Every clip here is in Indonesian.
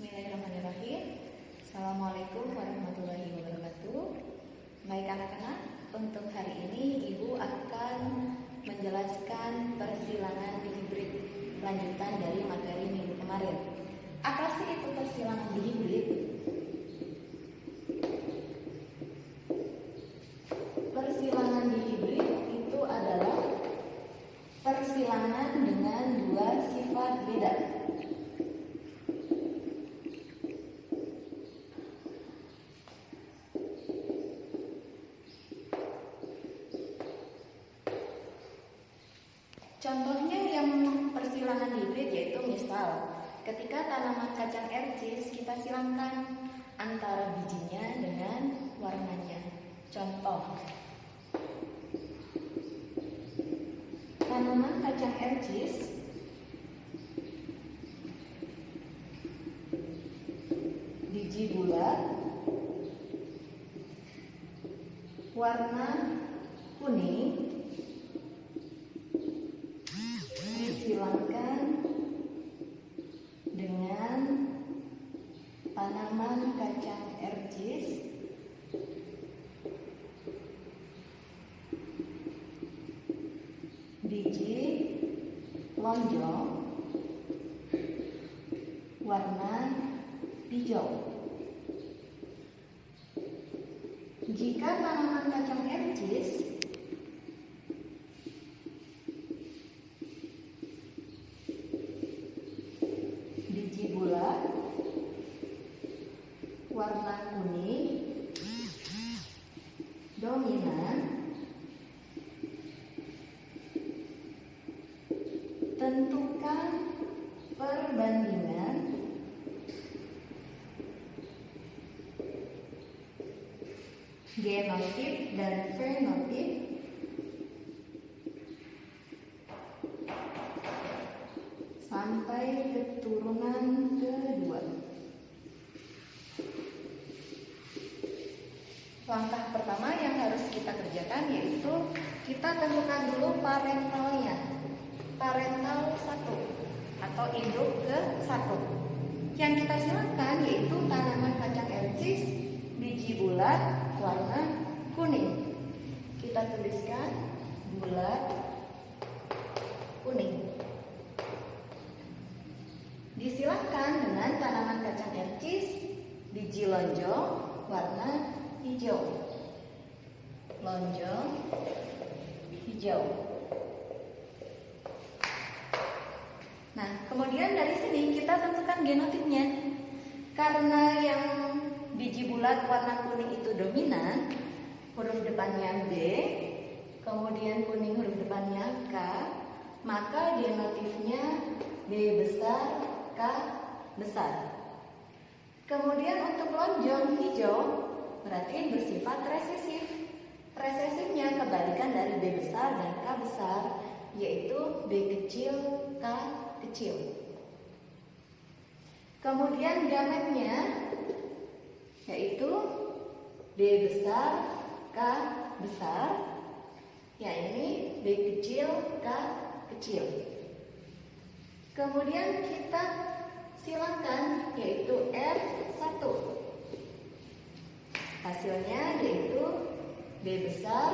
Bismillahirrahmanirrahim. Assalamualaikum warahmatullahi wabarakatuh. Baik anak-anak, untuk hari ini Ibu akan menjelaskan persilangan dihibrid lanjutan dari materi minggu kemarin. Apa sih itu persilangan dihibrid? Persilangan dihibrid itu adalah persilangan dengan dua sifat beda. Contohnya yang persilangan hibrid yaitu misal ketika tanaman kacang ercis kita silangkan antara bijinya dengan warnanya. Contoh, tanaman kacang ercis biji bulat warna kuning disilangkan dengan tanaman kacang ercis biji lonjong warna hijau. Jika tanaman kacang ercis biji bulat warna kuning dominan, tentukan perbandingan genotip dan fenotip sampai keturunan kedua. Langkah pertama yang harus kita kerjakan yaitu kita tentukan dulu parentalnya. Parental 1 atau induk ke 1. Yang kita silakan yaitu tanaman kacang ercis biji bulat warna kuning. Kita tuliskan bulat kuning. Disilakan dengan tanaman kacang ercis biji lonjong warna hijau. Lonjong hijau. Nah, kemudian dari sini kita tentukan genotipnya. Karena yang biji bulat warna kuning itu dominan, huruf depannya B, kemudian kuning huruf depannya K, maka genotifnya B besar, K besar. Kemudian untuk lonjong hijau berarti bersifat resesif. Resesifnya kebalikan dari B besar dan K besar, yaitu B kecil, K kecil. Kemudian gametnya yaitu B besar, K besar. Ya, ini B kecil, K kecil. Kemudian kita silakan yaitu F1. Hasilnya yaitu B besar,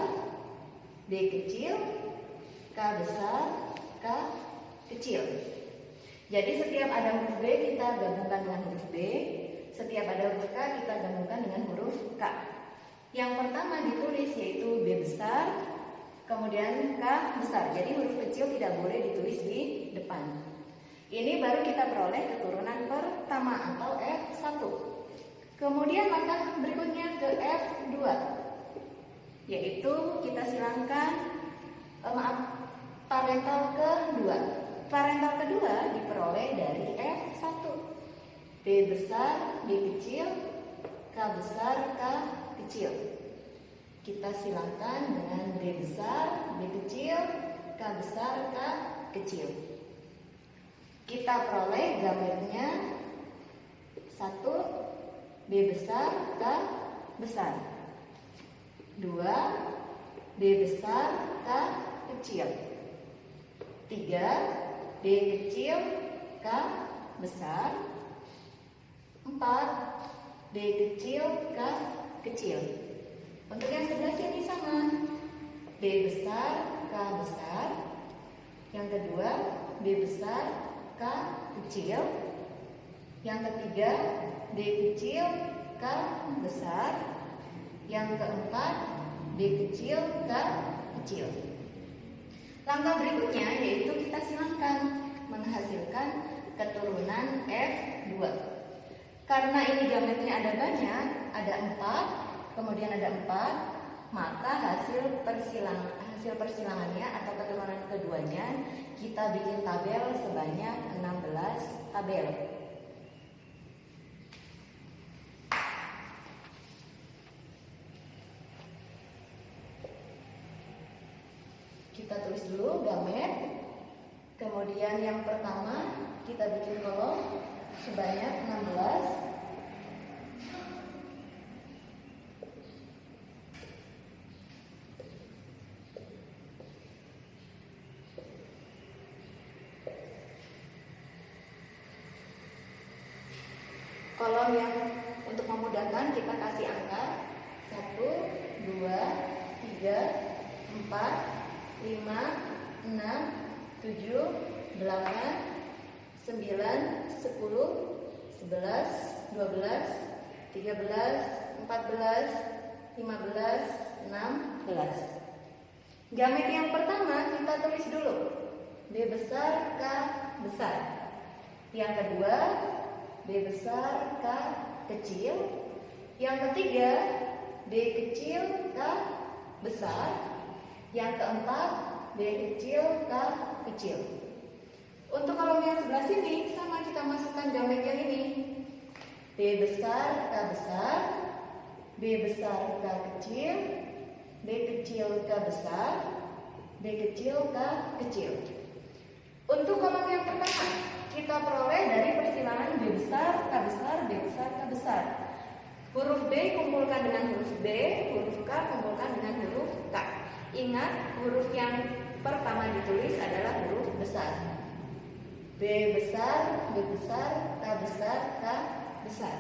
B kecil, K besar, K kecil. Jadi setiap ada huruf B kita gabungkan dengan huruf B, setiap ada huruf K kita gabungkan dengan huruf K. Yang pertama ditulis yaitu B besar, kemudian K besar. Jadi huruf kecil tidak boleh ditulis di depan. Ini baru kita peroleh keturunan pertama atau F1. Kemudian langkah berikutnya ke F2, yaitu kita silangkan parental kedua. Parental kedua diperoleh dari F1. B besar, B kecil, K besar, K kecil. Kita silangkan dengan B besar, B kecil, K besar, K kecil. Kita peroleh gametnya 1 B besar, K besar. 2 B besar, K kecil. 3 B kecil, K besar. 4, B kecil, K kecil. Untuk yang sebelah sini sama, B besar, K besar. Yang kedua, B besar, K kecil. Yang ketiga, B kecil, K besar. Yang keempat, B kecil, K kecil. Langkah berikutnya yaitu kita silangkan menghasilkan keturunan F2. Karena ini geometrinya ada banyak, ada 4, kemudian ada 4, maka hasil persilangannya atau keturunan keduanya kita bikin tabel sebanyak 16 tabel. Kita tulis dulu gamet. Kemudian yang pertama kita bikin kolom sebanyak 16. Kolom yang untuk memudahkan kita kasih angka 1, 2, 3, 4, 5, 6, 7, 8, 9, 10, 11, 12, 13, 14, 15, 16. Geometri yang pertama kita tulis dulu. B besar, K besar. Yang kedua, B besar, K kecil. Yang ketiga, B kecil, K besar. Yang keempat, B kecil, K kecil. Untuk kolom yang sebelah sini sama kita masukkan geometri yang ini. B besar, K besar. B besar, K kecil. B kecil, K besar. B kecil, K kecil. Untuk kolom yang pertama kita peroleh dari persilangan B besar, K besar, B besar, K besar. Huruf B kumpulkan dengan huruf B, huruf K kumpulkan dengan huruf K. Ingat, huruf yang pertama ditulis adalah huruf besar. B besar, B besar, K besar, K besar.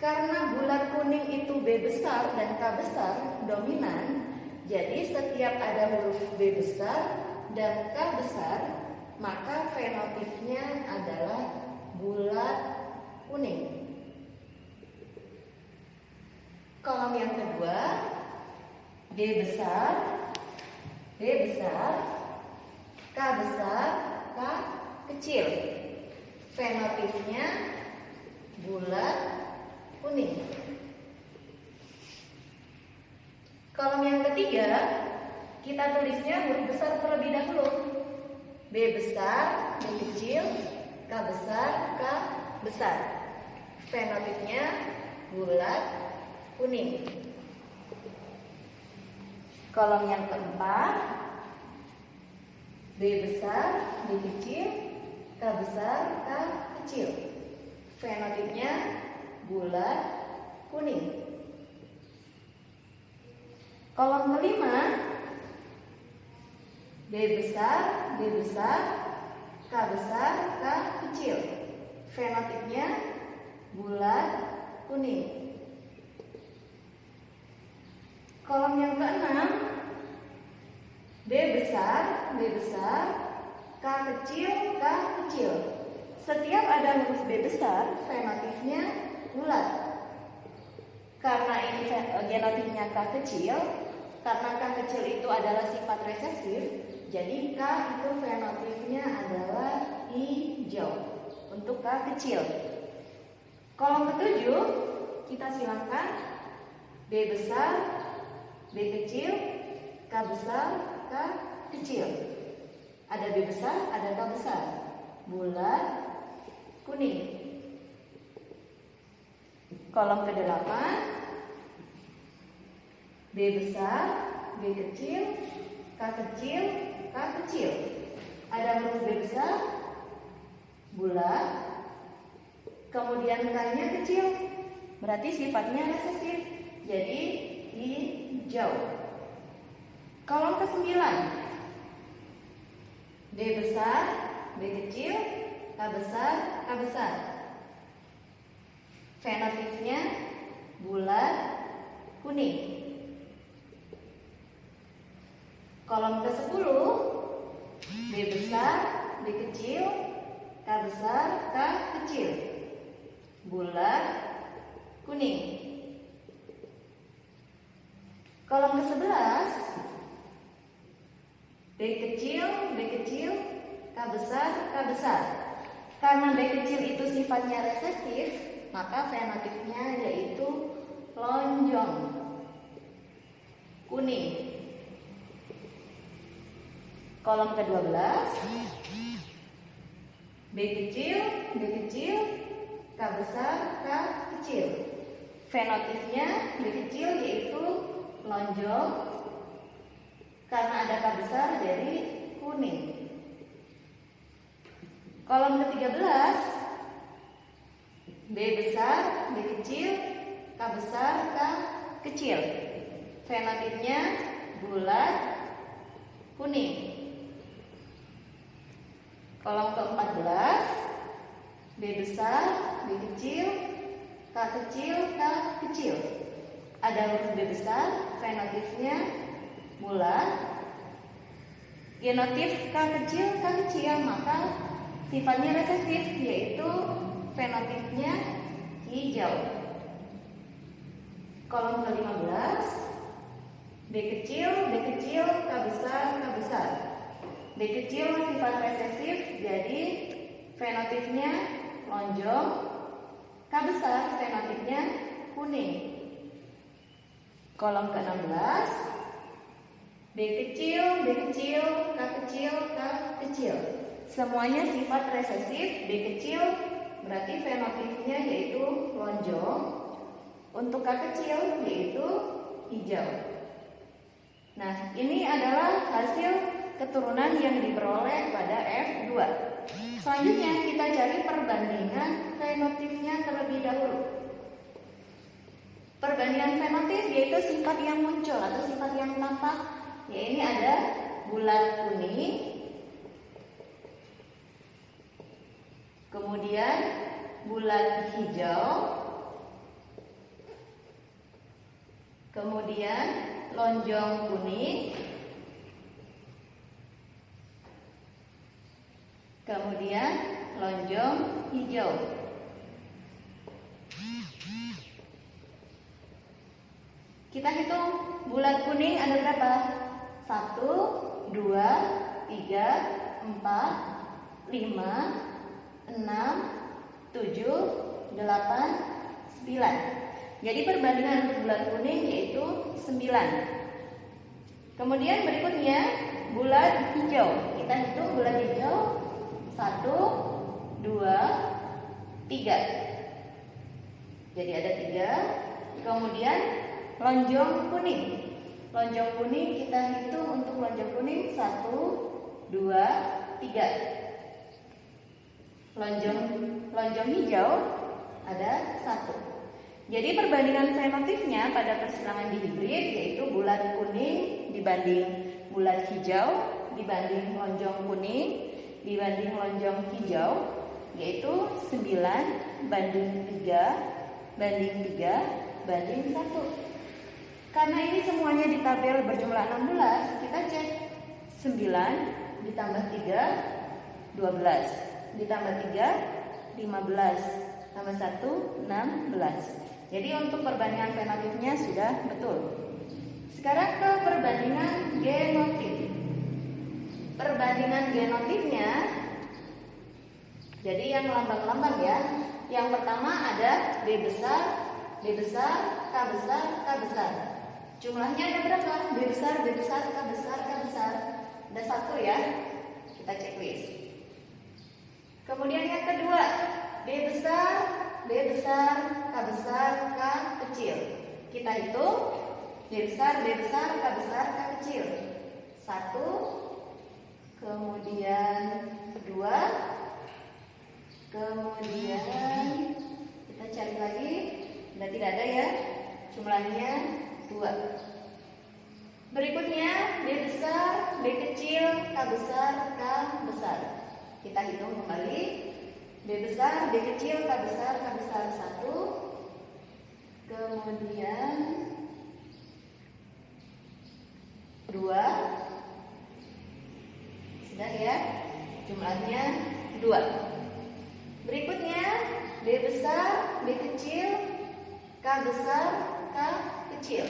Karena bulat kuning itu B besar dan K besar dominan, jadi setiap ada huruf B besar dan K besar, maka fenotipnya adalah bulat kuning. Kolom yang kedua, B besar, B besar, K besar, K kecil. Fenotipnya bulat kuning. Kolom yang ketiga, kita tulisnya huruf besar terlebih dahulu. B besar, B kecil, K besar, K besar. Fenotipnya bulat kuning. Kolom yang keempat, B besar, B kecil, K besar, K kecil. Fenotipnya bulat kuning. Kolom kelima, B besar, B besar, K besar, K kecil. Fenotipnya bulat kuning. Kolom yang keenam, B besar, B besar, K kecil, K kecil. Setiap ada huruf B besar, fenotipnya bulat. Karena ini genotipnya K kecil, karena K kecil itu adalah sifat resesif, jadi K itu fenotipnya adalah hijau untuk K kecil. Kolom ketujuh kita silangkan B besar, B kecil, K besar, K kecil. Ada B besar, ada K besar. Bulat kuning. Kolom ke-8, B besar, B kecil, K kecil, K kecil. Ada huruf B besar, bulat, kemudian K-nya kecil, berarti sifatnya resesif, jadi hijau. Kolom ke-9, B besar, B kecil, K besar, K besar. Fenotifnya bulat kuning. Kolom ke-10, B besar, B kecil, K besar, K kecil. Bulat kuning. Kolom ke-11, B kecil, B kecil, K besar, K besar. Karena B kecil itu sifatnya resesif, maka fenotifnya yaitu lonjong kuning. Kolom ke-12, B kecil, B kecil, K besar, K kecil. Fenotifnya B kecil yaitu lonjong. Karena ada K besar jadi kuning. Kolom ke-13, B besar, B kecil, K besar, K kecil. Fenotipnya bulat kuning. Kolom ke-14, B besar, B kecil, K kecil, K kecil. Ada huruf B besar, fenotipnya bulat. Genotif K kecil, K kecil, maka sifatnya resesif, yaitu fenotipnya hijau. Kolom ke-15, B kecil, B kecil, K besar, K besar. B kecil sifat resesif, jadi fenotipnya lonjong. K besar fenotipnya kuning. Kolom ke-16, B kecil, B kecil, K kecil, K kecil. Semuanya sifat resesif. B kecil berarti fenotipnya yaitu lonjong. Untuk K kecil yaitu hijau. Nah, ini adalah hasil keturunan yang diperoleh pada F2. Selanjutnya kita cari perbandingan fenotipnya terlebih dahulu. Perbandingan fenotip yaitu sifat yang muncul atau sifat yang tampak. Ya, ini ada bulat kuning, kemudian bulat hijau, kemudian lonjong kuning, kemudian lonjong hijau. Kita hitung bulat kuning ada berapa? 1, 2, 3, 4, 5, 6, 7, 8, 9. Jadi perbandingan untuk bulat kuning yaitu 9. Kemudian berikutnya bulat hijau. Kita hitung bulat hijau 1, 2, 3. Jadi ada 3. Kemudian lonjong kuning. Lonjong kuning kita hitung untuk lonjong kuning 1, 2, 3. Lonjong hijau ada 1. Jadi perbandingan fenotipnya pada persilangan dihibrid yaitu bulat kuning dibanding bulat hijau dibanding lonjong kuning dibanding lonjong hijau yaitu 9 banding 3 banding 3 banding 1. Karena ini semuanya di tabel berjumlah 16, kita cek 9 ditambah 3 12 ditambah 3 15 tambah 1 16. Jadi untuk perbandingan fenotipnya sudah betul. Sekarang ke perbandingan genotip. Perbandingan genotipnya jadi yang lambang-lambang ya. Yang pertama ada B besar, B besar, K besar, K besar. Jumlahnya ada berapa? B besar, B besar, K besar, K besar. Ada 1 ya. Kita checklist. Kemudian yang kedua, B besar, B besar, K besar, K kecil. Kita hitung B besar, B besar, K besar, K kecil. 1, kemudian 2, kemudian kita cari lagi. Sudah tidak ada ya. Jumlahnya 2. Berikutnya B besar, B kecil, K besar, K besar. Kita hitung kembali. B besar, B kecil, K besar, K besar 1, kemudian 2, sudah ya, jumlahnya 2. Berikutnya B besar, B kecil, K besar, K kecil.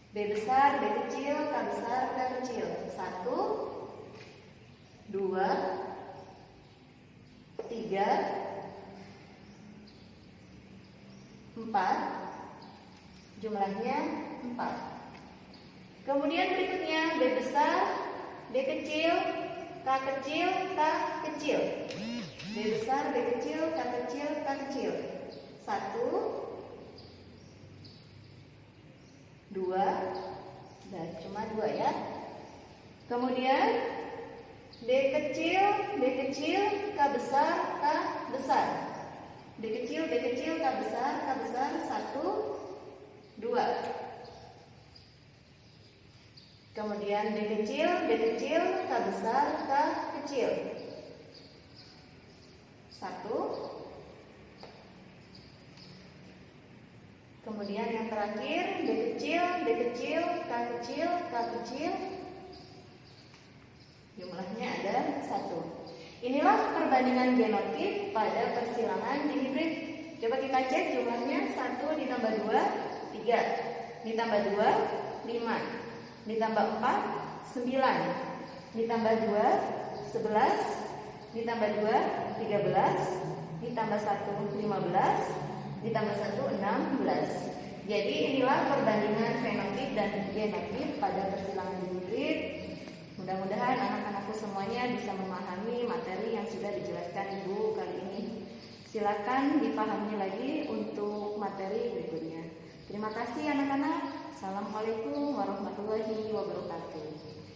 B besar, B kecil, K besar, K kecil. 1, 2, 3, 4, jumlahnya 4. Kemudian berikutnya B besar, B kecil, K kecil, K kecil. B besar, B kecil, K kecil, K kecil. 1, 2, dan cuma 2 ya. Kemudian B kecil, K besar, K besar. B kecil, K besar, K besar. 1, 2. Kemudian B kecil, K besar, K kecil. 1. Kemudian yang terakhir B kecil, K kecil, K kecil. Jumlahnya ada 1. Inilah perbandingan genotip pada persilangan dihibrid. Coba kita cek jumlahnya. 1 ditambah 2, 3. Ditambah 2, 5. Ditambah 4, 9. Ditambah 2, 11. Ditambah 2, 13. Ditambah 1, 15. Ditambah 1, 16. Jadi inilah perbandingan fenotip dan genotip pada persilangan hibrid. Mudah-mudahan anak-anakku semuanya bisa memahami materi yang sudah dijelaskan Ibu kali ini. Silakan dipahami lagi untuk materi berikutnya. Terima kasih anak-anak. Assalamualaikum warahmatullahi wabarakatuh.